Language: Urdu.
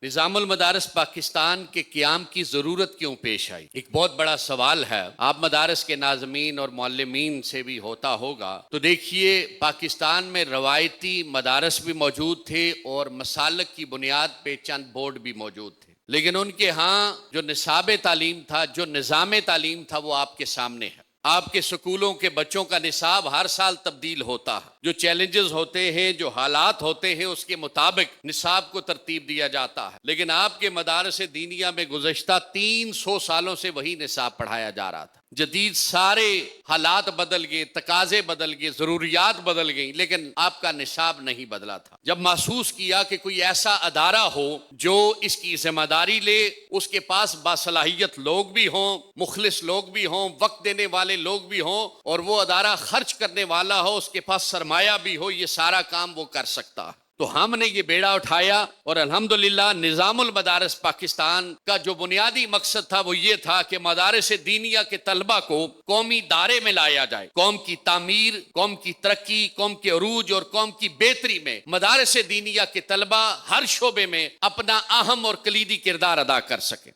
نظام المدارس پاکستان کے قیام کی ضرورت کیوں پیش آئی؟ ایک بہت بڑا سوال ہے، آپ مدارس کے ناظمین اور معلمین سے بھی ہوتا ہوگا۔ تو دیکھیے، پاکستان میں روایتی مدارس بھی موجود تھے اور مسالک کی بنیاد پہ چند بورڈ بھی موجود تھے، لیکن ان کے ہاں جو نصاب تعلیم تھا، جو نظام تعلیم تھا، وہ آپ کے سامنے ہے۔ آپ کے سکولوں کے بچوں کا نصاب ہر سال تبدیل ہوتا ہے، جو چیلنجز ہوتے ہیں، جو حالات ہوتے ہیں، اس کے مطابق نصاب کو ترتیب دیا جاتا ہے۔ لیکن آپ کے مدارس دینیہ میں گزشتہ 300 سالوں سے وہی نصاب پڑھایا جا رہا تھا۔ جدید سارے حالات بدل گئے، تقاضے بدل گئے، ضروریات بدل گئیں، لیکن آپ کا نصاب نہیں بدلا تھا۔ جب محسوس کیا کہ کوئی ایسا ادارہ ہو جو اس کی ذمہ داری لے، اس کے پاس باصلاحیت لوگ بھی ہوں، مخلص لوگ بھی ہوں، وقت دینے والے لوگ بھی ہوں، اور وہ ادارہ خرچ کرنے والا ہو، اس کے پاس سرمایہ بھی ہو، یہ سارا کام وہ کر سکتا ہے، تو ہم نے یہ بیڑا اٹھایا اور الحمدللہ نظام المدارس پاکستان کا جو بنیادی مقصد تھا وہ یہ تھا کہ مدارس دینیہ کے طلبہ کو قومی دائرے میں لایا جائے۔ قوم کی تعمیر، قوم کی ترقی، قوم کے عروج اور قوم کی بہتری میں مدارس دینیہ کے طلبہ ہر شعبے میں اپنا اہم اور کلیدی کردار ادا کر سکیں۔